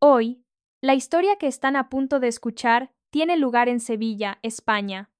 Hoy, la historia que están a punto de escuchar tiene lugar en Sevilla, España.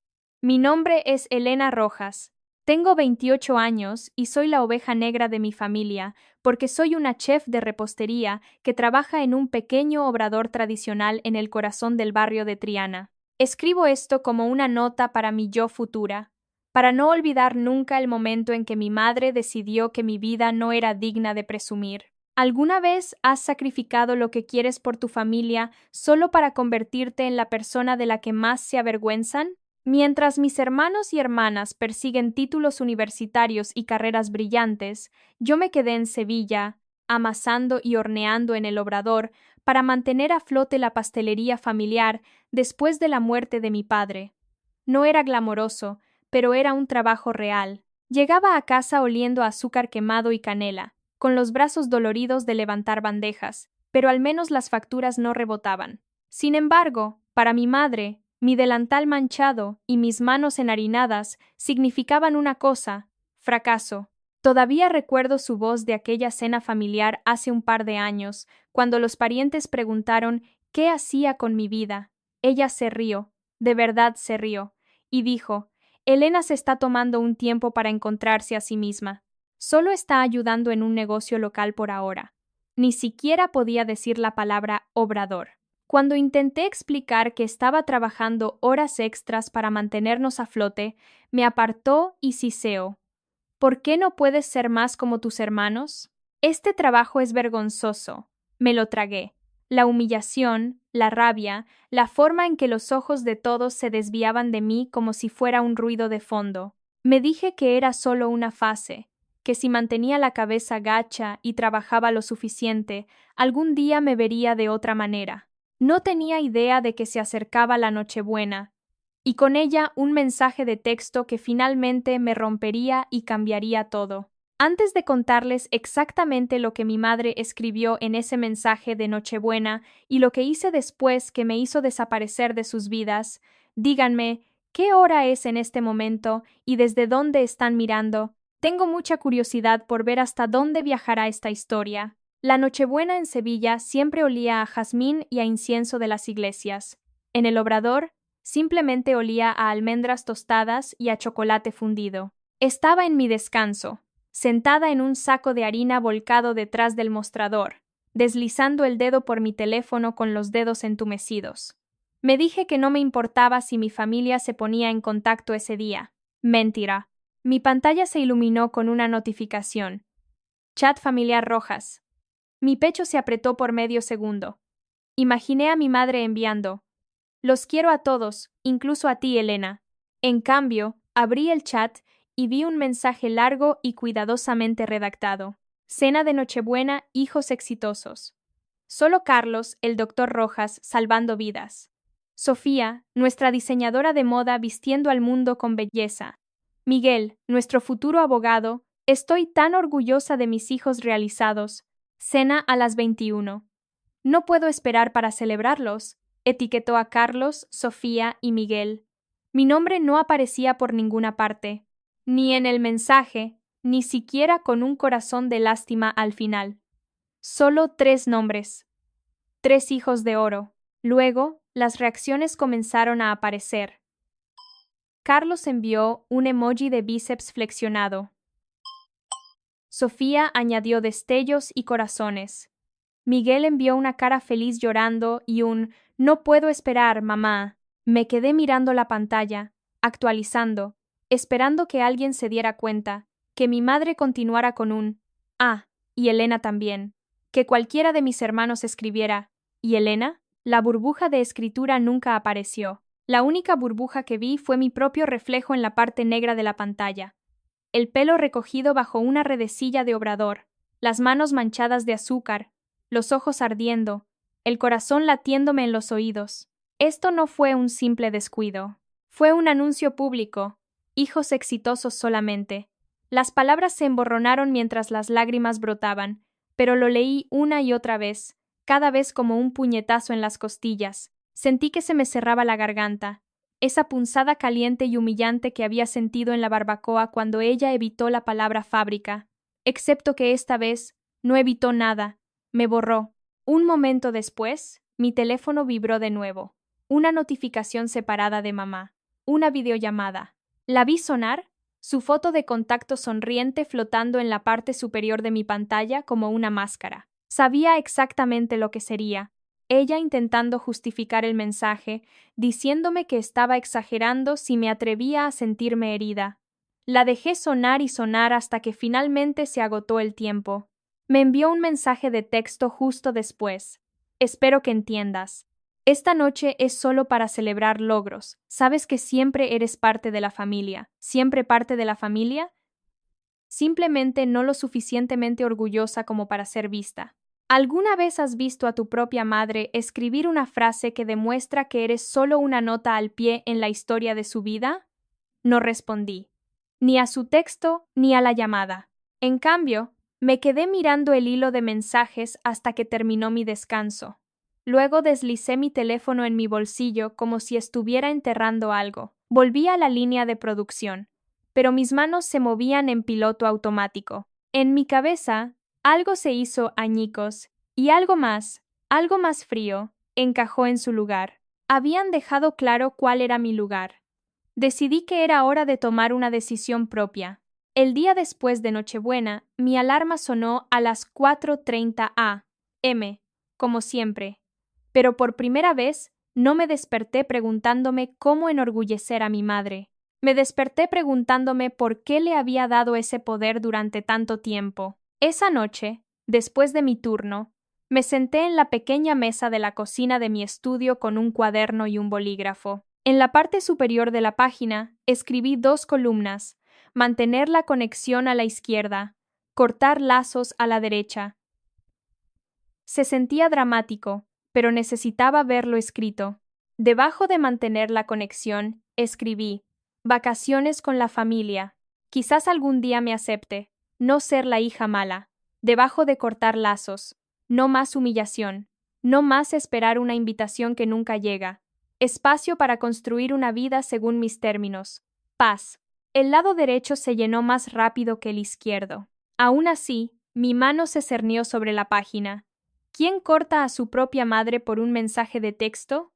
Mi nombre es Elena Rojas. Tengo 28 años y soy la oveja negra de mi familia, porque soy una chef de repostería que trabaja en un pequeño obrador tradicional en el corazón del barrio de Triana. Escribo esto como una nota para mi yo futura, para no olvidar nunca el momento en que mi madre decidió que mi vida no era digna de presumir. ¿Alguna vez has sacrificado lo que quieres por tu familia solo para convertirte en la persona de la que más se avergüenzan? Mientras mis hermanos y hermanas persiguen títulos universitarios y carreras brillantes, yo me quedé en Sevilla, amasando y horneando en el obrador para mantener a flote la pastelería familiar después de la muerte de mi padre. No era glamoroso, pero era un trabajo real. Llegaba a casa oliendo a azúcar quemado y canela, con los brazos doloridos de levantar bandejas, pero al menos las facturas no rebotaban. Sin embargo, para mi madre, mi delantal manchado y mis manos enharinadas significaban una cosa: fracaso. Todavía recuerdo su voz de aquella cena familiar hace un par de años, cuando los parientes preguntaron qué hacía con mi vida. Ella se rió, de verdad se rió, y dijo: Elena se está tomando un tiempo para encontrarse a sí misma. Solo está ayudando en un negocio local por ahora. Ni siquiera podía decir la palabra obrador. Cuando intenté explicar que estaba trabajando horas extras para mantenernos a flote, me apartó y siseó: ¿Por qué no puedes ser más como tus hermanos? Este trabajo es vergonzoso. Me lo tragué. La humillación, la rabia, la forma en que los ojos de todos se desviaban de mí como si fuera un ruido de fondo. Me dije que era solo una fase, que si mantenía la cabeza gacha y trabajaba lo suficiente, algún día me vería de otra manera. No tenía idea de que se acercaba la Nochebuena, y con ella un mensaje de texto que finalmente me rompería y cambiaría todo. Antes de contarles exactamente lo que mi madre escribió en ese mensaje de Nochebuena y lo que hice después que me hizo desaparecer de sus vidas, díganme, ¿qué hora es en este momento y desde dónde están mirando? Tengo mucha curiosidad por ver hasta dónde viajará esta historia. La Nochebuena en Sevilla siempre olía a jazmín y a incienso de las iglesias. En el obrador, simplemente olía a almendras tostadas y a chocolate fundido. Estaba en mi descanso, sentada en un saco de harina volcado detrás del mostrador, deslizando el dedo por mi teléfono con los dedos entumecidos. Me dije que no me importaba si mi familia se ponía en contacto ese día. Mentira. Mi pantalla se iluminó con una notificación. Chat familiar Rojas. Mi pecho se apretó por medio segundo. Imaginé a mi madre enviando: Los quiero a todos, incluso a ti, Elena. En cambio, abrí el chat y vi un mensaje largo y cuidadosamente redactado. Cena de Nochebuena, hijos exitosos. Solo Carlos, el doctor Rojas, salvando vidas. Sofía, nuestra diseñadora de moda vistiendo al mundo con belleza. Miguel, nuestro futuro abogado, estoy tan orgullosa de mis hijos realizados. Cena a las 21. No puedo esperar para celebrarlos. Etiquetó a Carlos, Sofía y Miguel. Mi nombre no aparecía por ninguna parte, ni en el mensaje, ni siquiera con un corazón de lástima al final. Solo 3 nombres. 3 hijos de oro. Luego, las reacciones comenzaron a aparecer. Carlos envió un emoji de bíceps flexionado. Sofía añadió destellos y corazones. Miguel envió una cara feliz llorando y un «No puedo esperar, mamá». Me quedé mirando la pantalla, actualizando, esperando que alguien se diera cuenta, que mi madre continuara con un «Ah, y Elena también», que cualquiera de mis hermanos escribiera «¿Y Elena?». La burbuja de escritura nunca apareció. La única burbuja que vi fue mi propio reflejo en la parte negra de la pantalla. El pelo recogido bajo una redecilla de obrador, las manos manchadas de azúcar, los ojos ardiendo, el corazón latiéndome en los oídos. Esto no fue un simple descuido. Fue un anuncio público. Hijos exitosos solamente. Las palabras se emborronaron mientras las lágrimas brotaban, pero lo leí una y otra vez, cada vez como un puñetazo en las costillas. Sentí que se me cerraba la garganta, esa punzada caliente y humillante que había sentido en la barbacoa cuando ella evitó la palabra fábrica. Excepto que esta vez no evitó nada. Me borró. Un momento después, mi teléfono vibró de nuevo. Una notificación separada de mamá. Una videollamada. La vi sonar, su foto de contacto sonriente flotando en la parte superior de mi pantalla como una máscara. Sabía exactamente lo que sería. Ella intentando justificar el mensaje, diciéndome que estaba exagerando si me atrevía a sentirme herida. La dejé sonar y sonar hasta que finalmente se agotó el tiempo. Me envió un mensaje de texto justo después. Espero que entiendas. Esta noche es solo para celebrar logros. ¿Sabes que siempre eres parte de la familia? ¿Siempre parte de la familia? Simplemente no lo suficientemente orgullosa como para ser vista. ¿Alguna vez has visto a tu propia madre escribir una frase que demuestra que eres solo una nota al pie en la historia de su vida? No respondí. Ni a su texto ni a la llamada. En cambio, me quedé mirando el hilo de mensajes hasta que terminó mi descanso. Luego deslicé mi teléfono en mi bolsillo como si estuviera enterrando algo. Volví a la línea de producción, pero mis manos se movían en piloto automático. En mi cabeza, algo se hizo añicos, y algo más frío, encajó en su lugar. Habían dejado claro cuál era mi lugar. Decidí que era hora de tomar una decisión propia. El día después de Nochebuena, mi alarma sonó a las 4:30 a.m., como siempre. Pero por primera vez, no me desperté preguntándome cómo enorgullecer a mi madre. Me desperté preguntándome por qué le había dado ese poder durante tanto tiempo. Esa noche, después de mi turno, me senté en la pequeña mesa de la cocina de mi estudio con un cuaderno y un bolígrafo. En la parte superior de la página, escribí 2 columnas: mantener la conexión a la izquierda, cortar lazos a la derecha. Se sentía dramático, pero necesitaba verlo escrito. Debajo de mantener la conexión, escribí: vacaciones con la familia. Quizás algún día me acepte. No ser la hija mala. Debajo de cortar lazos. No más humillación. No más esperar una invitación que nunca llega. Espacio para construir una vida según mis términos. Paz. El lado derecho se llenó más rápido que el izquierdo. Aún así, mi mano se cernió sobre la página. ¿Quién corta a su propia madre por un mensaje de texto?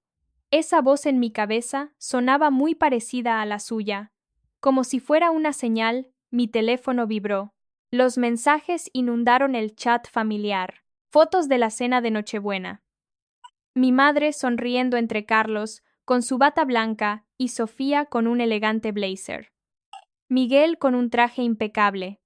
Esa voz en mi cabeza sonaba muy parecida a la suya. Como si fuera una señal, mi teléfono vibró. Los mensajes inundaron el chat familiar. Fotos de la cena de Nochebuena. Mi madre sonriendo entre Carlos, con su bata blanca, y Sofía con un elegante blazer. Miguel con un traje impecable.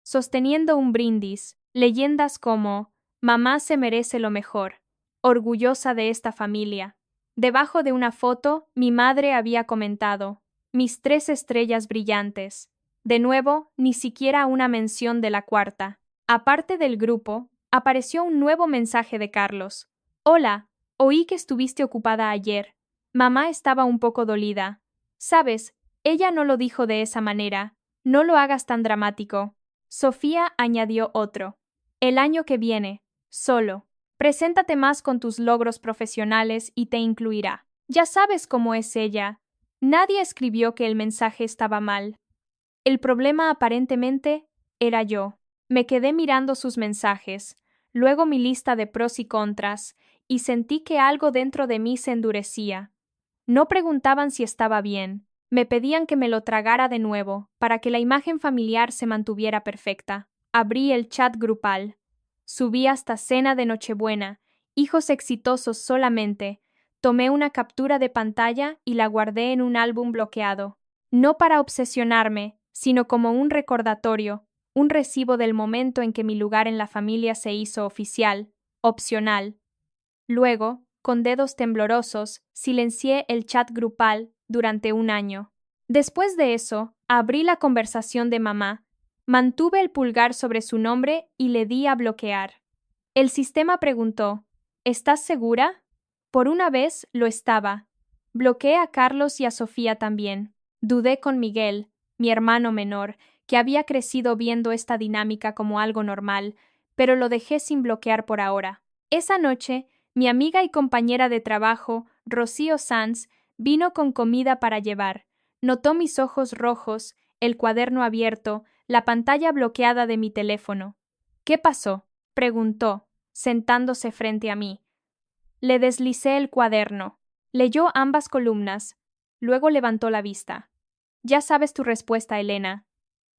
Sosteniendo un brindis, leyendas como «Mamá se merece lo mejor», orgullosa de esta familia. Debajo de una foto, mi madre había comentado: «Mis 3 estrellas brillantes». De nuevo, ni siquiera una mención de la cuarta. Aparte del grupo, apareció un nuevo mensaje de Carlos. «Hola, oí que estuviste ocupada ayer. Mamá estaba un poco dolida. Sabes, ella no lo dijo de esa manera. No lo hagas tan dramático». Sofía añadió otro. «El año que viene, solo. Preséntate más con tus logros profesionales y te incluirá». Ya sabes cómo es ella. Nadie escribió que el mensaje estaba mal. El problema aparentemente era yo. Me quedé mirando sus mensajes, luego mi lista de pros y contras, y sentí que algo dentro de mí se endurecía. No preguntaban si estaba bien. Me pedían que me lo tragara de nuevo, para que la imagen familiar se mantuviera perfecta. Abrí el chat grupal. Subí hasta cena de Nochebuena, hijos exitosos solamente. Tomé una captura de pantalla y la guardé en un álbum bloqueado. No para obsesionarme, sino como un recordatorio, un recibo del momento en que mi lugar en la familia se hizo oficial, opcional. Luego, con dedos temblorosos, silencié el chat grupal durante 1 año. Después de eso, abrí la conversación de mamá, mantuve el pulgar sobre su nombre y le di a bloquear. El sistema preguntó: ¿estás segura? Por una vez lo estaba. Bloqueé a Carlos y a Sofía también. Dudé con Miguel, mi hermano menor, que había crecido viendo esta dinámica como algo normal, pero lo dejé sin bloquear por ahora. Esa noche, mi amiga y compañera de trabajo, Rocío Sanz, vino con comida para llevar. Notó mis ojos rojos, el cuaderno abierto, la pantalla bloqueada de mi teléfono. «¿Qué pasó?», preguntó. sentándose frente a mí. Le deslicé el cuaderno. Leyó ambas columnas. Luego levantó la vista. Ya sabes tu respuesta, Elena.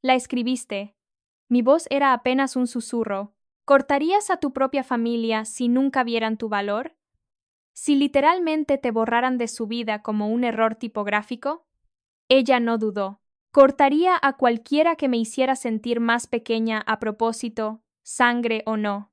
La escribiste. Mi voz era apenas un susurro. ¿Cortarías a tu propia familia si nunca vieran tu valor? ¿Si literalmente te borraran de su vida como un error tipográfico? Ella no dudó. Cortaría a cualquiera que me hiciera sentir más pequeña a propósito, sangre o no.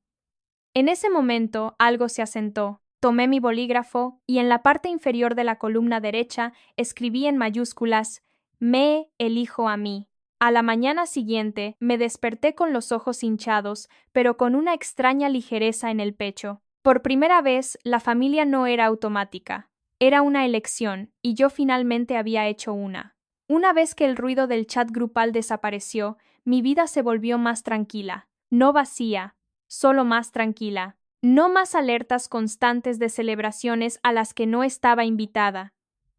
En ese momento algo se asentó. Tomé mi bolígrafo y en la parte inferior de la columna derecha escribí en mayúsculas: Me elijo a mí. A la mañana siguiente me desperté con los ojos hinchados, pero con una extraña ligereza en el pecho. Por primera vez, la familia no era automática. Era una elección, y yo finalmente había hecho una. Una vez que el ruido del chat grupal desapareció, mi vida se volvió más tranquila, no vacía, solo más tranquila. No más alertas constantes de celebraciones a las que no estaba invitada.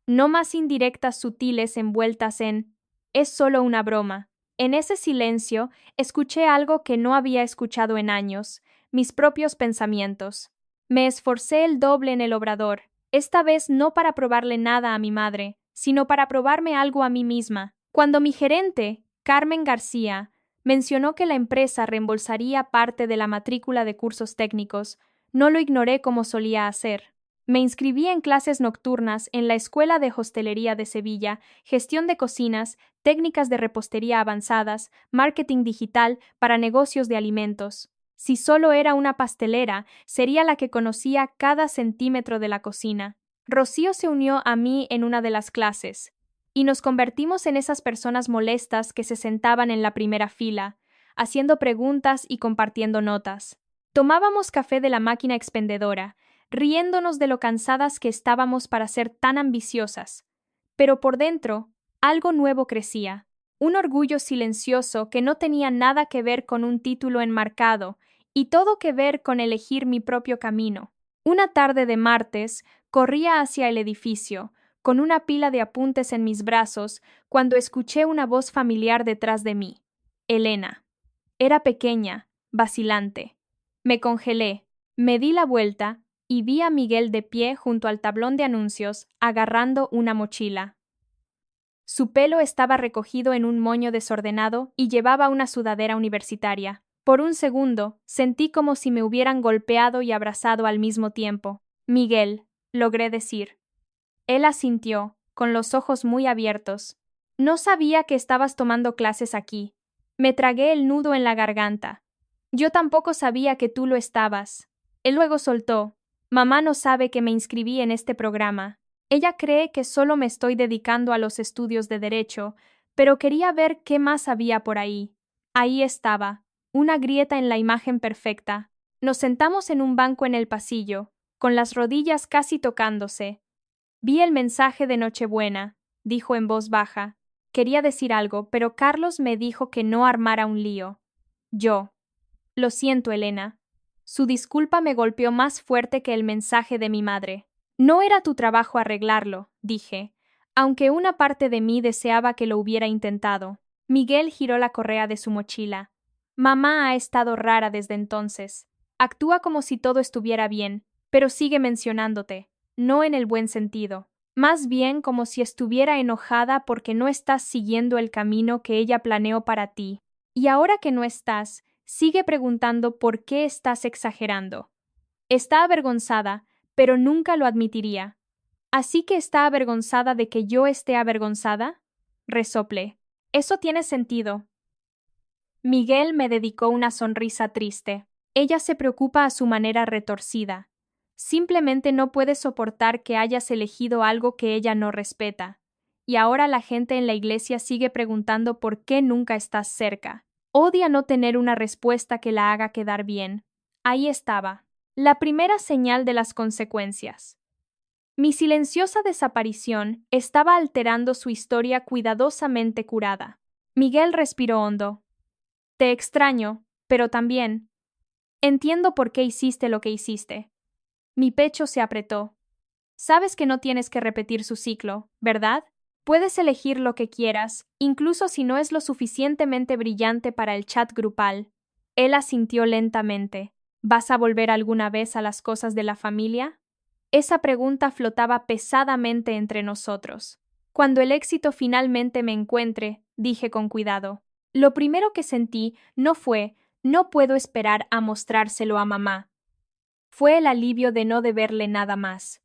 No más indirectas sutiles envueltas en «es solo una broma». En ese silencio escuché algo que no había escuchado en años, mis propios pensamientos. Me esforcé el doble en el obrador, esta vez no para probarle nada a mi madre, sino para probarme algo a mí misma. Cuando mi gerente, Carmen García, mencionó que la empresa reembolsaría parte de la matrícula de cursos técnicos, no lo ignoré como solía hacer. Me inscribí en clases nocturnas en la Escuela de Hostelería de Sevilla, gestión de cocinas, técnicas de repostería avanzadas, marketing digital para negocios de alimentos. Si solo era una pastelera, sería la que conocía cada centímetro de la cocina. Rocío se unió a mí en una de las clases, y nos convertimos en esas personas molestas que se sentaban en la primera fila, haciendo preguntas y compartiendo notas. Tomábamos café de la máquina expendedora, riéndonos de lo cansadas que estábamos para ser tan ambiciosas. Pero por dentro, algo nuevo crecía, un orgullo silencioso que no tenía nada que ver con un título enmarcado y todo que ver con elegir mi propio camino. Una tarde de martes, corría hacia el edificio, con una pila de apuntes en mis brazos, cuando escuché una voz familiar detrás de mí. Elena. Era pequeña, vacilante. Me congelé, me di la vuelta y vi a Miguel de pie junto al tablón de anuncios, agarrando una mochila. Su pelo estaba recogido en un moño desordenado y llevaba una sudadera universitaria. Por un segundo, sentí como si me hubieran golpeado y abrazado al mismo tiempo. Miguel, logré decir. Él asintió, con los ojos muy abiertos. No sabía que estabas tomando clases aquí. Me tragué el nudo en la garganta. Yo tampoco sabía que tú lo estabas. Él luego soltó. Mamá no sabe que me inscribí en este programa. Ella cree que solo me estoy dedicando a los estudios de derecho, pero quería ver qué más había por ahí. Ahí estaba, una grieta en la imagen perfecta. Nos sentamos en un banco en el pasillo, con las rodillas casi tocándose. Vi el mensaje de Nochebuena, dijo en voz baja. Quería decir algo, pero Carlos me dijo que no armara un lío. Yo. Lo siento, Elena. Su disculpa me golpeó más fuerte que el mensaje de mi madre. No era tu trabajo arreglarlo, dije, aunque una parte de mí deseaba que lo hubiera intentado. Miguel giró la correa de su mochila. Mamá ha estado rara desde entonces. Actúa como si todo estuviera bien, pero sigue mencionándote, no en el buen sentido. Más bien como si estuviera enojada porque no estás siguiendo el camino que ella planeó para ti. Y ahora que no estás, sigue preguntando por qué estás exagerando. Está avergonzada, pero nunca lo admitiría. ¿Así que está avergonzada de que yo esté avergonzada? Resoplé. Eso tiene sentido. Miguel me dedicó una sonrisa triste. Ella se preocupa a su manera retorcida. Simplemente no puede soportar que hayas elegido algo que ella no respeta. Y ahora la gente en la iglesia sigue preguntando por qué nunca estás cerca. Odia no tener una respuesta que la haga quedar bien. Ahí estaba, la primera señal de las consecuencias. Mi silenciosa desaparición estaba alterando su historia cuidadosamente curada. Miguel respiró hondo. Te extraño, pero también entiendo por qué hiciste lo que hiciste. Mi pecho se apretó. Sabes que no tienes que repetir su ciclo, ¿verdad? Puedes elegir lo que quieras, incluso si no es lo suficientemente brillante para el chat grupal. Él asintió lentamente. ¿Vas a volver alguna vez a las cosas de la familia? Esa pregunta flotaba pesadamente entre nosotros. Cuando el éxito finalmente me encuentre, dije con cuidado. Lo primero que sentí no fue, no puedo esperar a mostrárselo a mamá. Fue el alivio de no deberle nada más.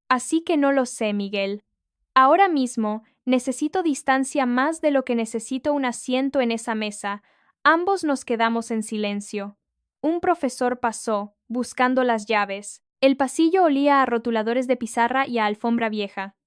Así que no lo sé, Miguel. Ahora mismo necesito distancia más de lo que necesito un asiento en esa mesa. Ambos nos quedamos en silencio. Un profesor pasó, buscando las llaves. El pasillo olía a rotuladores de pizarra y a alfombra vieja.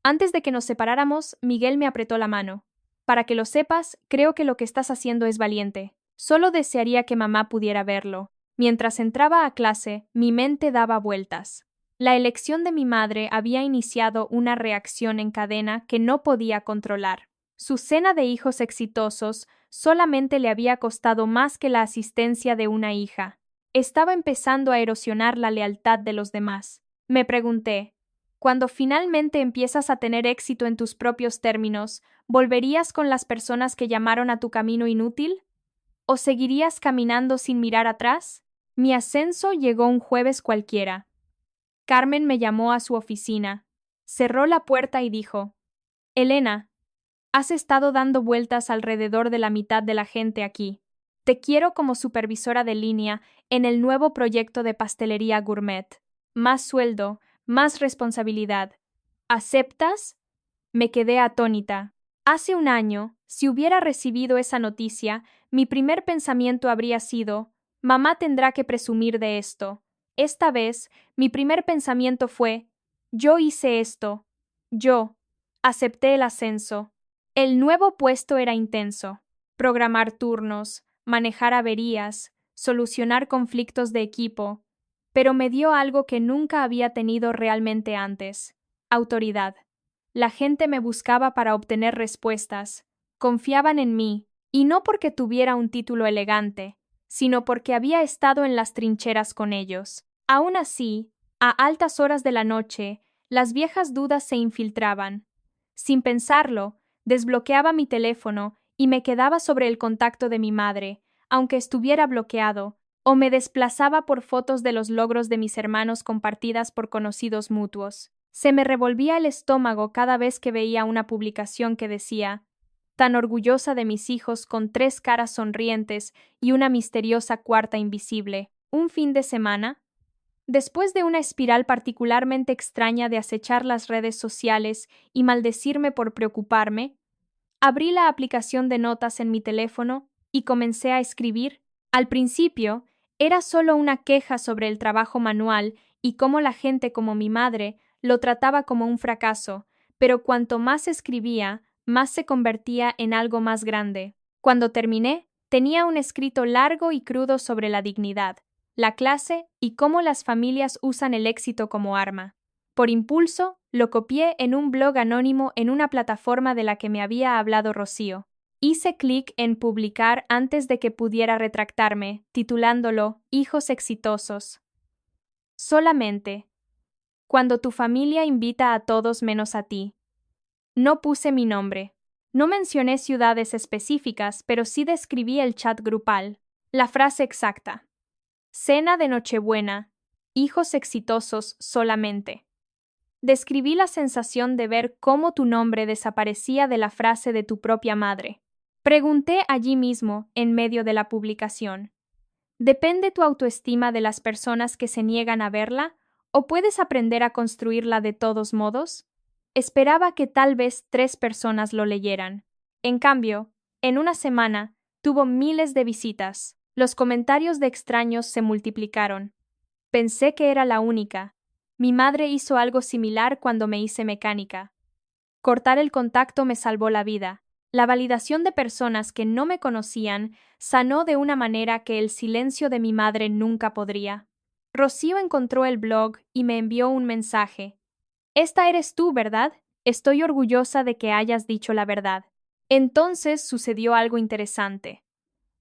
Antes de que nos separáramos, Miguel me apretó la mano. Para que lo sepas, creo que lo que estás haciendo es valiente. Solo desearía que mamá pudiera verlo. Mientras entraba a clase, mi mente daba vueltas. La elección de mi madre había iniciado una reacción en cadena que no podía controlar. Su cena de hijos exitosos solamente le había costado más que la asistencia de una hija. Estaba empezando a erosionar la lealtad de los demás. Me pregunté, cuando finalmente empiezas a tener éxito en tus propios términos, ¿volverías con las personas que llamaron a tu camino inútil? ¿O seguirías caminando sin mirar atrás? Mi ascenso llegó un jueves cualquiera. Carmen me llamó a su oficina, cerró la puerta y dijo, Elena, has estado dando vueltas alrededor de la mitad de la gente aquí. Te quiero como supervisora de línea en el nuevo proyecto de pastelería gourmet. Más sueldo, más responsabilidad. ¿Aceptas? Me quedé atónita. Hace un año, si hubiera recibido esa noticia, mi primer pensamiento habría sido, mamá tendrá que presumir de esto. Esta vez, mi primer pensamiento fue, yo hice esto. Yo. Acepté el ascenso. El nuevo puesto era intenso. Programar turnos, manejar averías, solucionar conflictos de equipo, pero me dio algo que nunca había tenido realmente antes: autoridad. La gente me buscaba para obtener respuestas, confiaban en mí, y no porque tuviera un título elegante, sino porque había estado en las trincheras con ellos. Aún así, a altas horas de la noche, las viejas dudas se infiltraban. Sin pensarlo, desbloqueaba mi teléfono y me quedaba sobre el contacto de mi madre, aunque estuviera bloqueado, o me desplazaba por fotos de los logros de mis hermanos compartidas por conocidos mutuos. Se me revolvía el estómago cada vez que veía una publicación que decía, tan orgullosa de mis hijos con 3 caras sonrientes y una misteriosa cuarta invisible. Un fin de semana, después de una espiral particularmente extraña de acechar las redes sociales y maldecirme por preocuparme, abrí la aplicación de notas en mi teléfono y comencé a escribir. Al principio, era solo una queja sobre el trabajo manual y cómo la gente como mi madre lo trataba como un fracaso, pero cuanto más escribía, más se convertía en algo más grande. Cuando terminé, tenía un escrito largo y crudo sobre la dignidad, la clase y cómo las familias usan el éxito como arma. Por impulso, lo copié en un blog anónimo en una plataforma de la que me había hablado Rocío. Hice clic en publicar antes de que pudiera retractarme, titulándolo Hijos exitosos. Solamente. Cuando tu familia invita a todos menos a ti. No puse mi nombre. No mencioné ciudades específicas, pero sí describí el chat grupal. La frase exacta. Cena de Nochebuena. Hijos exitosos solamente. Describí la sensación de ver cómo tu nombre desaparecía de la frase de tu propia madre. Pregunté allí mismo, en medio de la publicación. ¿Depende tu autoestima de las personas que se niegan a verla, o puedes aprender a construirla de todos modos? Esperaba que tal vez 3 personas lo leyeran. En cambio, en una semana, tuvo miles de visitas. Los comentarios de extraños se multiplicaron. Pensé que era la única. Mi madre hizo algo similar cuando me hice mecánica. Cortar el contacto me salvó la vida. La validación de personas que no me conocían sanó de una manera que el silencio de mi madre nunca podría. Rocío encontró el blog y me envió un mensaje. Esta eres tú, ¿verdad? Estoy orgullosa de que hayas dicho la verdad. Entonces sucedió algo interesante.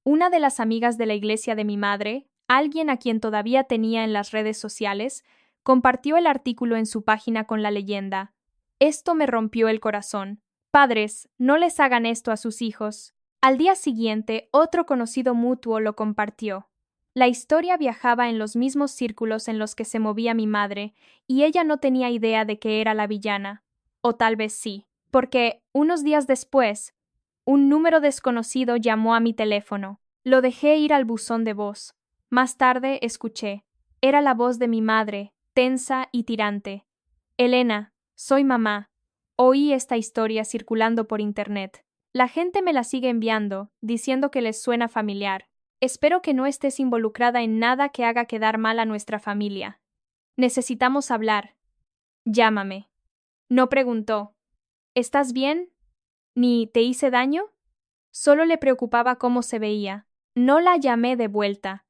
Una de las amigas de la iglesia de mi madre, alguien a quien todavía tenía en las redes sociales, compartió el artículo en su página con la leyenda: esto me rompió el corazón. Padres, no les hagan esto a sus hijos. Al día siguiente, otro conocido mutuo lo compartió. La historia viajaba en los mismos círculos en los que se movía mi madre, y ella no tenía idea de que era la villana. O tal vez sí, porque, unos días después, un número desconocido llamó a mi teléfono. Lo dejé ir al buzón de voz. Más tarde escuché. Era la voz de mi madre, tensa y tirante. Elena, soy mamá. Oí esta historia circulando por internet. La gente me la sigue enviando, diciendo que les suena familiar. Espero que no estés involucrada en nada que haga quedar mal a nuestra familia. Necesitamos hablar. Llámame. No preguntó. ¿Estás bien? ¿Ni te hice daño? Solo le preocupaba cómo se veía. No la llamé de vuelta.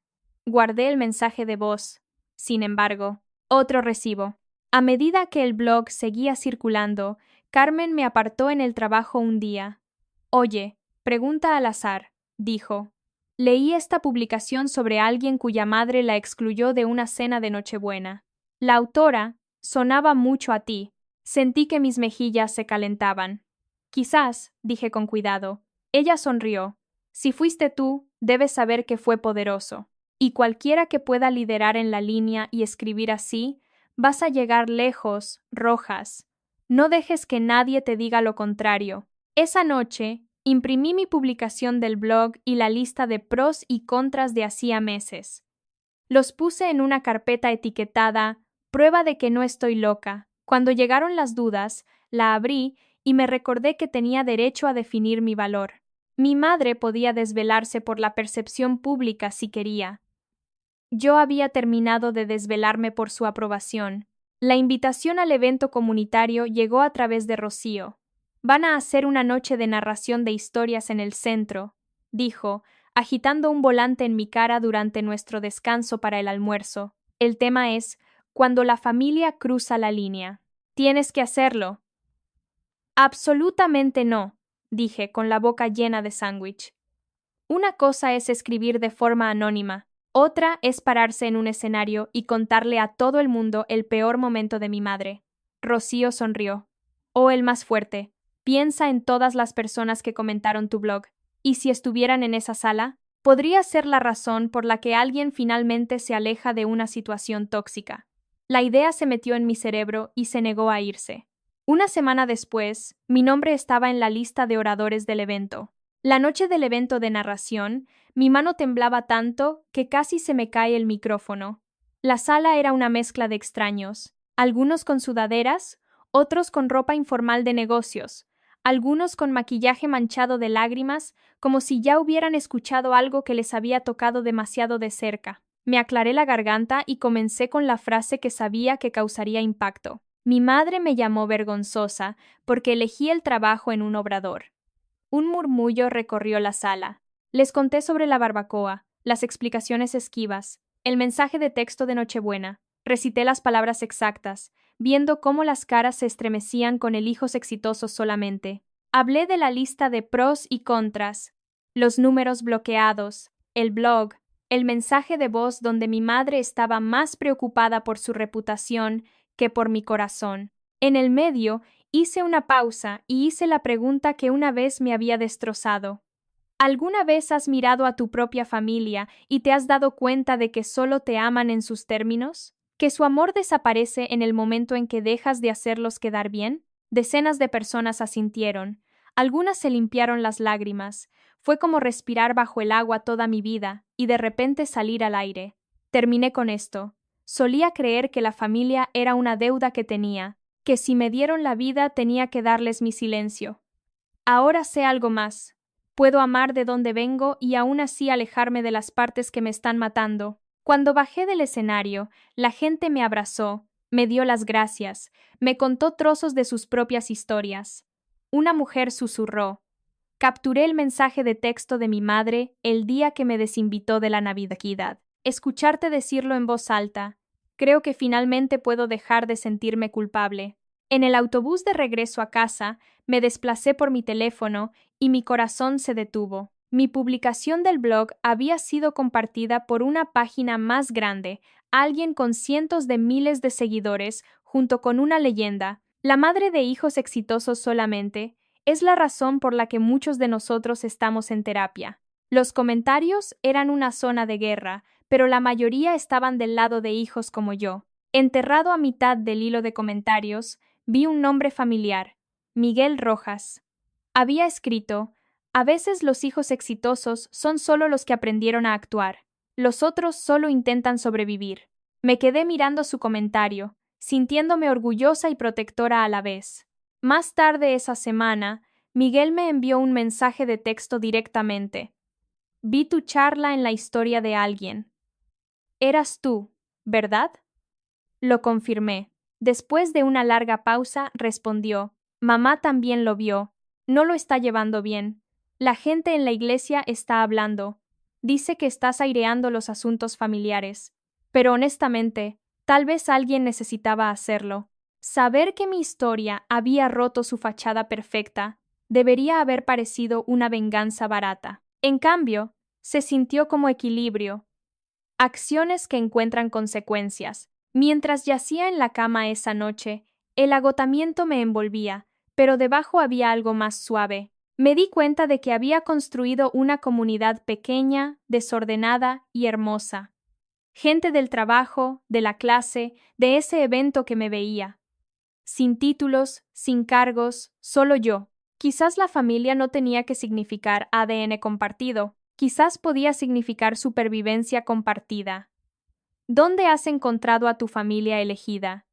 Guardé el mensaje de voz. Sin embargo, otro recibo. A medida que el blog seguía circulando, Carmen me apartó en el trabajo un día. Oye, pregunta al azar, dijo. Leí esta publicación sobre alguien cuya madre la excluyó de una cena de Nochebuena. La autora sonaba mucho a ti. Sentí que mis mejillas se calentaban. Quizás, dije con cuidado. Ella sonrió. Si fuiste tú, debes saber que fue poderoso. Y cualquiera que pueda liderar en la línea y escribir así, vas a llegar lejos, Rojas. No dejes que nadie te diga lo contrario. Esa noche, imprimí mi publicación del blog y la lista de pros y contras de hacía meses. Los puse en una carpeta etiquetada Prueba de que no estoy loca. Cuando llegaron las dudas, la abrí y me recordé que tenía derecho a definir mi valor. Mi madre podía desvelarse por la percepción pública si quería. Yo había terminado de desvelarme por su aprobación. La invitación al evento comunitario llegó a través de Rocío. Van a hacer una noche de narración de historias en el centro, dijo, agitando un volante en mi cara durante nuestro descanso para el almuerzo. El tema es cuando la familia cruza la línea. Tienes que hacerlo. Absolutamente no, dije con la boca llena de sándwich. Una cosa es escribir de forma anónima, otra es pararse en un escenario y contarle a todo el mundo el peor momento de mi madre. Rocío sonrió. O el más fuerte. Piensa en todas las personas que comentaron tu blog. ¿Y si estuvieran en esa sala? Podría ser la razón por la que alguien finalmente se aleja de una situación tóxica. La idea se metió en mi cerebro y se negó a irse. Una semana después, mi nombre estaba en la lista de oradores del evento. La noche del evento de narración, mi mano temblaba tanto que casi se me cae el micrófono. La sala era una mezcla de extraños, algunos con sudaderas, otros con ropa informal de negocios, algunos con maquillaje manchado de lágrimas, como si ya hubieran escuchado algo que les había tocado demasiado de cerca. Me aclaré la garganta y comencé con la frase que sabía que causaría impacto. Mi madre me llamó vergonzosa porque elegí el trabajo en un obrador. Un murmullo recorrió la sala. Les conté sobre la barbacoa, las explicaciones esquivas, el mensaje de texto de Nochebuena. Recité las palabras exactas, viendo cómo las caras se estremecían con el hijos exitosos solamente. Hablé de la lista de pros y contras, los números bloqueados, el blog, el mensaje de voz donde mi madre estaba más preocupada por su reputación que por mi corazón. En el medio, hice una pausa y hice la pregunta que una vez me había destrozado. ¿Alguna vez has mirado a tu propia familia y te has dado cuenta de que solo te aman en sus términos? ¿Que su amor desaparece en el momento en que dejas de hacerlos quedar bien? Decenas de personas asintieron. Algunas se limpiaron las lágrimas. Fue como respirar bajo el agua toda mi vida y de repente salir al aire. Terminé con esto. Solía creer que la familia era una deuda que tenía, que si me dieron la vida tenía que darles mi silencio. Ahora sé algo más. Puedo amar de donde vengo y aún así alejarme de las partes que me están matando. Cuando bajé del escenario, la gente me abrazó, me dio las gracias, me contó trozos de sus propias historias. Una mujer susurró. Capturé el mensaje de texto de mi madre el día que me desinvitó de la Navidad. Escucharte decirlo en voz alta. Creo que finalmente puedo dejar de sentirme culpable. En el autobús de regreso a casa, me desplacé por mi teléfono y mi corazón se detuvo. Mi publicación del blog había sido compartida por una página más grande, alguien con cientos de miles de seguidores, junto con una leyenda. La madre de hijos exitosos solamente es la razón por la que muchos de nosotros estamos en terapia. Los comentarios eran una zona de guerra, pero la mayoría estaban del lado de hijos como yo. Enterrado a mitad del hilo de comentarios, vi un nombre familiar, Miguel Rojas. Había escrito: a veces los hijos exitosos son solo los que aprendieron a actuar. Los otros solo intentan sobrevivir. Me quedé mirando su comentario, sintiéndome orgullosa y protectora a la vez. Más tarde esa semana, Miguel me envió un mensaje de texto directamente. Vi tu charla en la historia de alguien. Eras tú, ¿verdad? Lo confirmé. Después de una larga pausa, respondió: mamá también lo vio. No lo está llevando bien. La gente en la iglesia está hablando. Dice que estás aireando los asuntos familiares. Pero honestamente, tal vez alguien necesitaba hacerlo. Saber que mi historia había roto su fachada perfecta debería haber parecido una venganza barata. En cambio, se sintió como equilibrio. Acciones que encuentran consecuencias. Mientras yacía en la cama esa noche, el agotamiento me envolvía, pero debajo había algo más suave. Me di cuenta de que había construido una comunidad pequeña, desordenada y hermosa. Gente del trabajo, de la clase, de ese evento que me veía. Sin títulos, sin cargos, solo yo. Quizás la familia no tenía que significar ADN compartido, quizás podía significar supervivencia compartida. ¿Dónde has encontrado a tu familia elegida?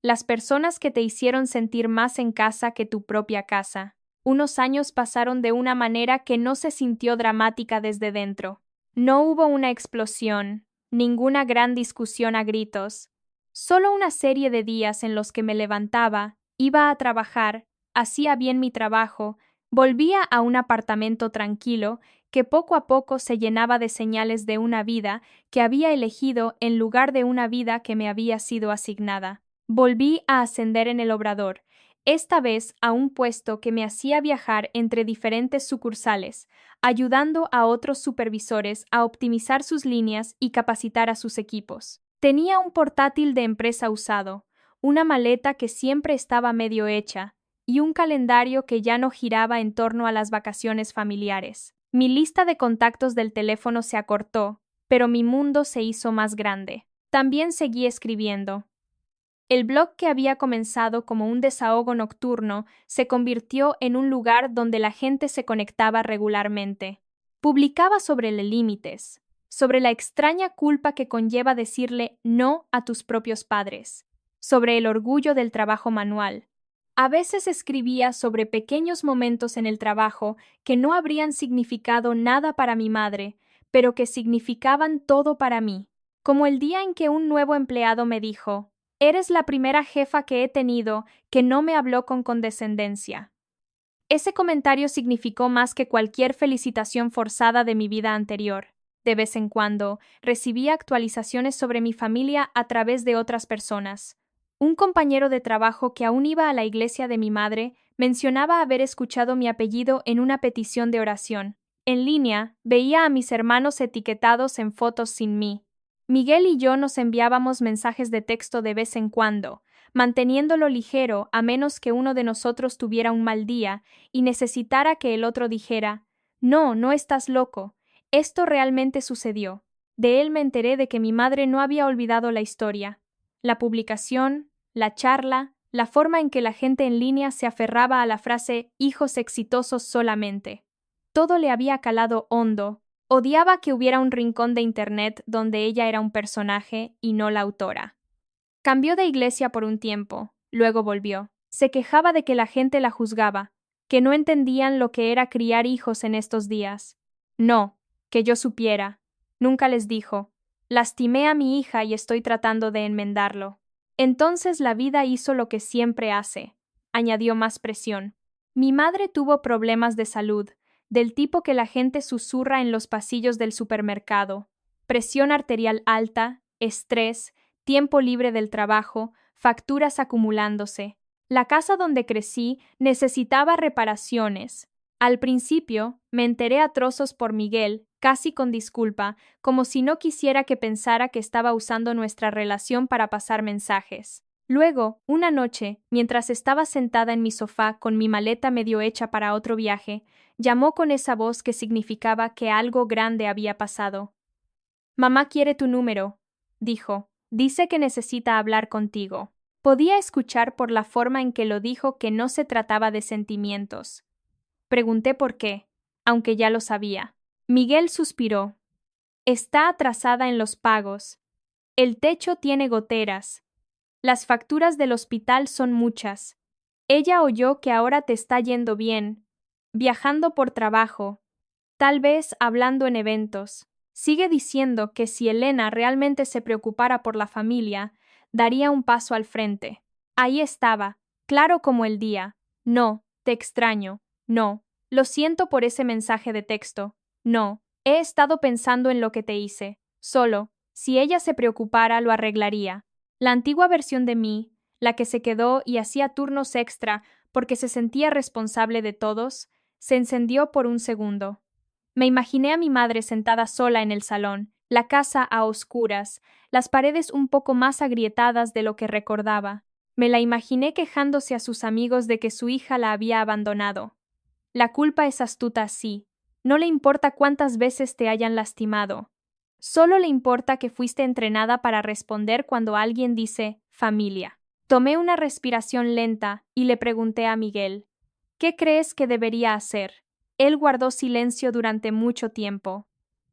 Las personas que te hicieron sentir más en casa que tu propia casa. Unos años pasaron de una manera que no se sintió dramática desde dentro. No hubo una explosión, ninguna gran discusión a gritos. Solo una serie de días en los que me levantaba, iba a trabajar, hacía bien mi trabajo, volvía a un apartamento tranquilo que poco a poco se llenaba de señales de una vida que había elegido en lugar de una vida que me había sido asignada. Volví a ascender en el obrador, esta vez a un puesto que me hacía viajar entre diferentes sucursales, ayudando a otros supervisores a optimizar sus líneas y capacitar a sus equipos. Tenía un portátil de empresa usado, una maleta que siempre estaba medio hecha, y un calendario que ya no giraba en torno a las vacaciones familiares. Mi lista de contactos del teléfono se acortó, pero mi mundo se hizo más grande. También seguí escribiendo. El blog que había comenzado como un desahogo nocturno se convirtió en un lugar donde la gente se conectaba regularmente. Publicaba sobre los límites, sobre la extraña culpa que conlleva decirle no a tus propios padres, sobre el orgullo del trabajo manual. A veces escribía sobre pequeños momentos en el trabajo que no habrían significado nada para mi madre, pero que significaban todo para mí, como el día en que un nuevo empleado me dijo: eres la primera jefa que he tenido que no me habló con condescendencia. Ese comentario significó más que cualquier felicitación forzada de mi vida anterior. De vez en cuando, recibía actualizaciones sobre mi familia a través de otras personas. Un compañero de trabajo que aún iba a la iglesia de mi madre mencionaba haber escuchado mi apellido en una petición de oración. En línea, veía a mis hermanos etiquetados en fotos sin mí. Miguel y yo nos enviábamos mensajes de texto de vez en cuando, manteniéndolo ligero a menos que uno de nosotros tuviera un mal día y necesitara que el otro dijera: no, no estás loco, esto realmente sucedió. De él me enteré de que mi madre no había olvidado la historia, la publicación, la charla, la forma en que la gente en línea se aferraba a la frase hijos exitosos solamente. Todo le había calado hondo. Odiaba que hubiera un rincón de internet donde ella era un personaje y no la autora. Cambió de iglesia por un tiempo, luego volvió. Se quejaba de que la gente la juzgaba, que no entendían lo que era criar hijos en estos días. No, que yo supiera. Nunca les dijo: lastimé a mi hija y estoy tratando de enmendarlo. Entonces la vida hizo lo que siempre hace. Añadió más presión. Mi madre tuvo problemas de salud, del tipo que la gente susurra en los pasillos del supermercado. Presión arterial alta, estrés, tiempo libre del trabajo, facturas acumulándose. La casa donde crecí necesitaba reparaciones. Al principio, me enteré a trozos por Miguel, casi con disculpa, como si no quisiera que pensara que estaba usando nuestra relación para pasar mensajes. Luego, una noche, mientras estaba sentada en mi sofá con mi maleta medio hecha para otro viaje, llamó con esa voz que significaba que algo grande había pasado. Mamá quiere tu número, dijo. Dice que necesita hablar contigo. Podía escuchar por la forma en que lo dijo que no se trataba de sentimientos. Pregunté por qué, aunque ya lo sabía. Miguel suspiró. Está atrasada en los pagos. El techo tiene goteras. Las facturas del hospital son muchas. Ella oyó que ahora te está yendo bien, viajando por trabajo, tal vez hablando en eventos. Sigue diciendo que si Elena realmente se preocupara por la familia, daría un paso al frente. Ahí estaba, claro como el día. No, te extraño. No, lo siento por ese mensaje de texto. No, he estado pensando en lo que te hice. Solo, si ella se preocupara, lo arreglaría. La antigua versión de mí, la que se quedó y hacía turnos extra porque se sentía responsable de todos, se encendió por un segundo. Me imaginé a mi madre sentada sola en el salón, la casa a oscuras, las paredes un poco más agrietadas de lo que recordaba. Me la imaginé quejándose a sus amigos de que su hija la había abandonado. La culpa es astuta, sí. No le importa cuántas veces te hayan lastimado. Solo le importa que fuiste entrenada para responder cuando alguien dice familia. Tomé una respiración lenta y le pregunté a Miguel, ¿qué crees que debería hacer? Él guardó silencio durante mucho tiempo.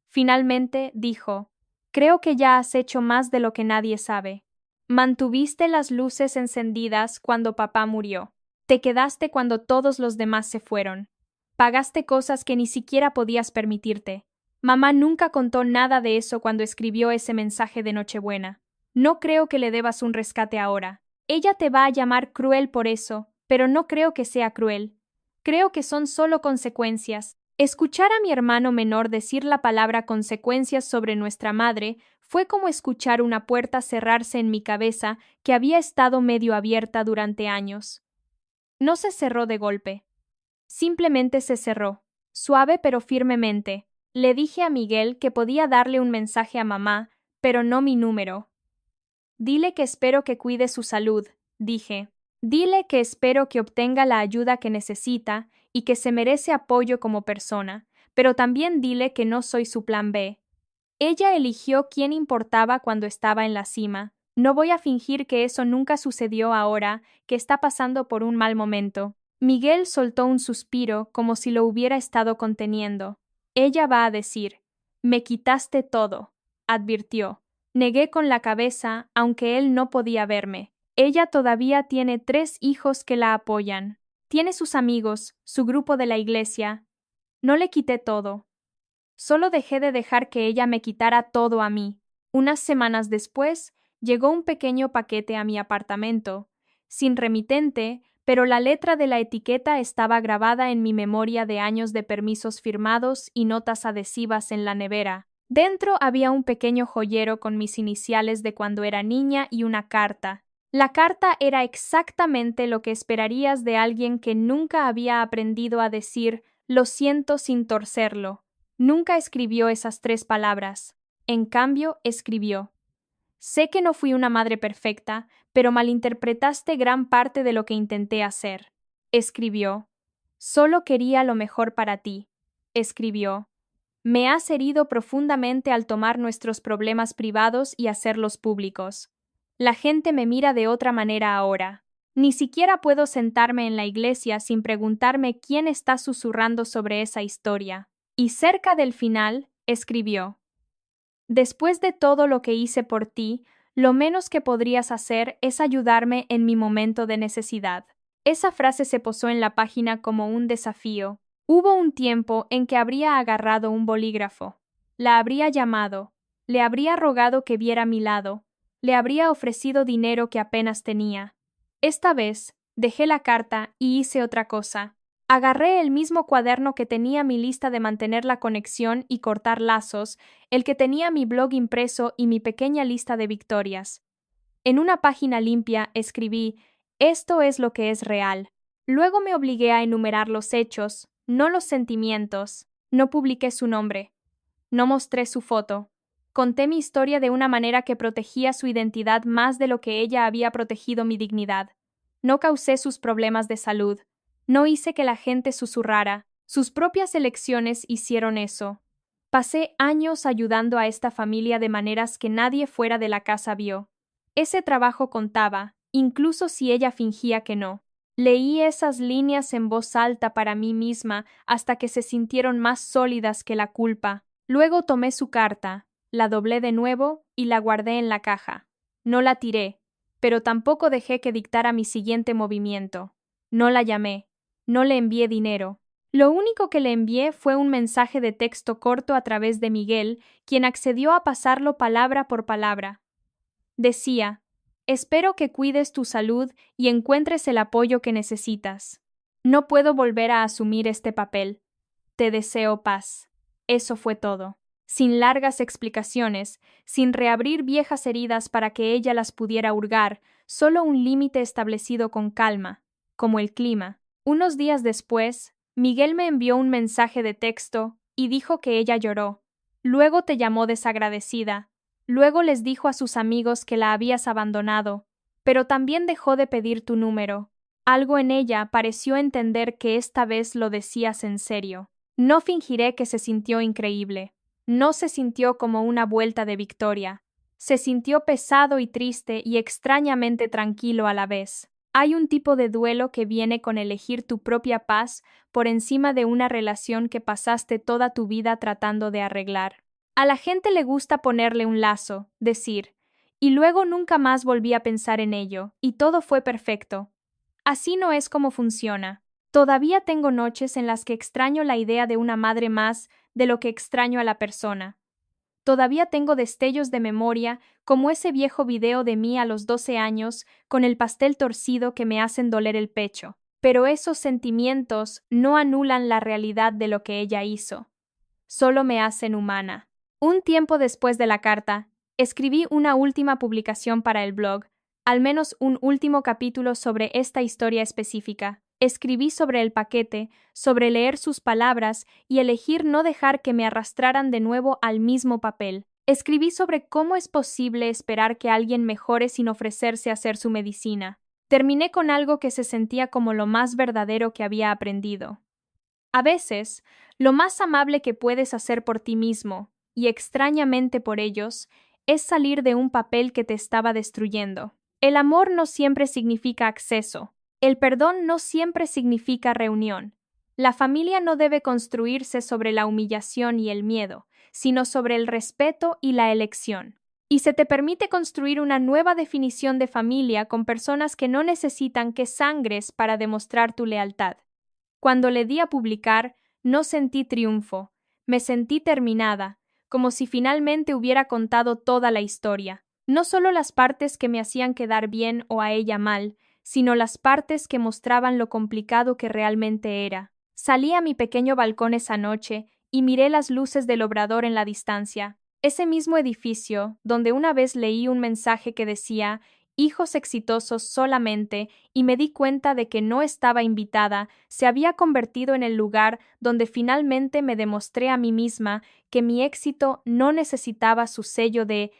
Finalmente dijo, creo que ya has hecho más de lo que nadie sabe. Mantuviste las luces encendidas cuando papá murió. Te quedaste cuando todos los demás se fueron. Pagaste cosas que ni siquiera podías permitirte. Mamá nunca contó nada de eso cuando escribió ese mensaje de Nochebuena. No creo que le debas un rescate ahora. Ella te va a llamar cruel por eso, pero no creo que sea cruel. Creo que son solo consecuencias. Escuchar a mi hermano menor decir la palabra consecuencias sobre nuestra madre fue como escuchar una puerta cerrarse en mi cabeza que había estado medio abierta durante años. No se cerró de golpe. Simplemente se cerró, suave pero firmemente. Le dije a Miguel que podía darle un mensaje a mamá, pero no mi número. Dile que espero que cuide su salud, dije. Dile que espero que obtenga la ayuda que necesita y que se merece apoyo como persona, pero también dile que no soy su plan B. Ella eligió quién importaba cuando estaba en la cima. No voy a fingir que eso nunca sucedió ahora, que está pasando por un mal momento. Miguel soltó un suspiro como si lo hubiera estado conteniendo. Ella va a decir, me quitaste todo, advirtió. Negué con la cabeza, aunque él no podía verme. Ella todavía tiene 3 hijos que la apoyan. Tiene sus amigos, su grupo de la iglesia. No le quité todo. Solo dejé de dejar que ella me quitara todo a mí. Unas semanas después, llegó un pequeño paquete a mi apartamento, sin remitente, pero la letra de la etiqueta estaba grabada en mi memoria de años de permisos firmados y notas adhesivas en la nevera. Dentro había un pequeño joyero con mis iniciales de cuando era niña y una carta. La carta era exactamente lo que esperarías de alguien que nunca había aprendido a decir lo siento sin torcerlo. Nunca escribió esas 3 palabras. En cambio, escribió: sé que no fui una madre perfecta, pero malinterpretaste gran parte de lo que intenté hacer. Escribió: solo quería lo mejor para ti. Escribió: me has herido profundamente al tomar nuestros problemas privados y hacerlos públicos. La gente me mira de otra manera ahora. Ni siquiera puedo sentarme en la iglesia sin preguntarme quién está susurrando sobre esa historia. Y cerca del final, escribió: después de todo lo que hice por ti, lo menos que podrías hacer es ayudarme en mi momento de necesidad. Esa frase se posó en la página como un desafío. Hubo un tiempo en que habría agarrado un bolígrafo, la habría llamado, le habría rogado que viera a mi lado, le habría ofrecido dinero que apenas tenía. Esta vez, dejé la carta y hice otra cosa. Agarré el mismo cuaderno que tenía mi lista de mantener la conexión y cortar lazos, el que tenía mi blog impreso y mi pequeña lista de victorias. En una página limpia escribí: esto es lo que es real. Luego me obligué a enumerar los hechos, no los sentimientos. No publiqué su nombre. No mostré su foto. Conté mi historia de una manera que protegía su identidad más de lo que ella había protegido mi dignidad. No causé sus problemas de salud. No hice que la gente susurrara. Sus propias elecciones hicieron eso. Pasé años ayudando a esta familia de maneras que nadie fuera de la casa vio. Ese trabajo contaba, incluso si ella fingía que no. Leí esas líneas en voz alta para mí misma hasta que se sintieron más sólidas que la culpa. Luego tomé su carta, la doblé de nuevo y la guardé en la caja. No la tiré, pero tampoco dejé que dictara mi siguiente movimiento. No la llamé, no le envié dinero. Lo único que le envié fue un mensaje de texto corto a través de Miguel, quien accedió a pasarlo palabra por palabra. Decía: espero que cuides tu salud y encuentres el apoyo que necesitas. No puedo volver a asumir este papel. Te deseo paz. Eso fue todo. Sin largas explicaciones, sin reabrir viejas heridas para que ella las pudiera hurgar, solo un límite establecido con calma, como el clima. Unos días después, Miguel me envió un mensaje de texto y dijo que ella lloró. Luego te llamó desagradecida. Luego les dijo a sus amigos que la habías abandonado, pero también dejó de pedir tu número. Algo en ella pareció entender que esta vez lo decías en serio. No fingiré que se sintió increíble. No se sintió como una vuelta de victoria. Se sintió pesado y triste y extrañamente tranquilo a la vez. Hay un tipo de duelo que viene con elegir tu propia paz por encima de una relación que pasaste toda tu vida tratando de arreglar. A la gente le gusta ponerle un lazo, decir, y luego nunca más volví a pensar en ello, y todo fue perfecto. Así no es como funciona. Todavía tengo noches en las que extraño la idea de una madre más de lo que extraño a la persona. Todavía tengo destellos de memoria, como ese viejo video de mí a los 12 años, con el pastel torcido que me hacen doler el pecho. Pero esos sentimientos no anulan la realidad de lo que ella hizo. Solo me hacen humana. Un tiempo después de la carta, escribí una última publicación para el blog, al menos un último capítulo sobre esta historia específica. Escribí sobre el paquete, sobre leer sus palabras y elegir no dejar que me arrastraran de nuevo al mismo papel. Escribí sobre cómo es posible esperar que alguien mejore sin ofrecerse a ser su medicina. Terminé con algo que se sentía como lo más verdadero que había aprendido. A veces, lo más amable que puedes hacer por ti mismo, y extrañamente por ellos, es salir de un papel que te estaba destruyendo. El amor no siempre significa acceso. El perdón no siempre significa reunión. La familia no debe construirse sobre la humillación y el miedo, sino sobre el respeto y la elección. Y se te permite construir una nueva definición de familia con personas que no necesitan que sangres para demostrar tu lealtad. Cuando le di a publicar, no sentí triunfo, me sentí terminada, como si finalmente hubiera contado toda la historia. No solo las partes que me hacían quedar bien o a ella mal, sino las partes que mostraban lo complicado que realmente era. Salí a mi pequeño balcón esa noche y miré las luces del obrador en la distancia. Ese mismo edificio, donde una vez leí un mensaje que decía hijos exitosos solamente, y me di cuenta de que no estaba invitada, se había convertido en el lugar donde finalmente me demostré a mí misma que mi éxito no necesitaba su sello de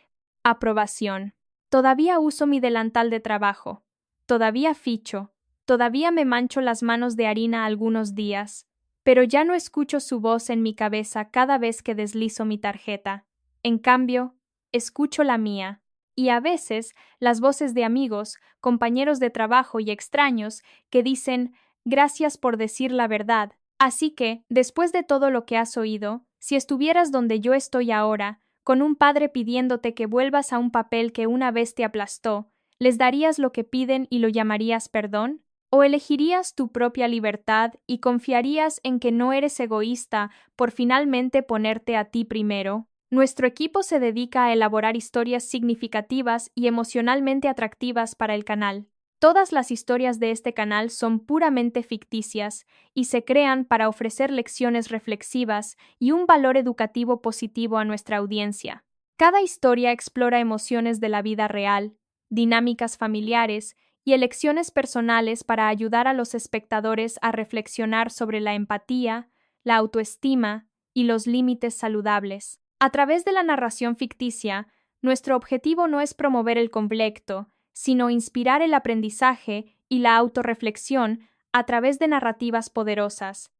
aprobación. Todavía uso mi delantal de trabajo, todavía ficho, todavía me mancho las manos de harina algunos días, pero ya no escucho su voz en mi cabeza cada vez que deslizo mi tarjeta. En cambio, escucho la mía. Y a veces las voces de amigos, compañeros de trabajo y extraños que dicen gracias por decir la verdad. Así que, después de todo lo que has oído, si estuvieras donde yo estoy ahora, con un padre pidiéndote que vuelvas a un papel que una vez te aplastó, ¿les darías lo que piden y lo llamarías perdón? ¿O elegirías tu propia libertad y confiarías en que no eres egoísta por finalmente ponerte a ti primero? Nuestro equipo se dedica a elaborar historias significativas y emocionalmente atractivas para el canal. Todas las historias de este canal son puramente ficticias y se crean para ofrecer lecciones reflexivas y un valor educativo positivo a nuestra audiencia. Cada historia explora emociones de la vida real, dinámicas familiares y elecciones personales para ayudar a los espectadores a reflexionar sobre la empatía, la autoestima y los límites saludables. A través de la narración ficticia, nuestro objetivo no es promover el conflicto, sino inspirar el aprendizaje y la autorreflexión a través de narrativas poderosas.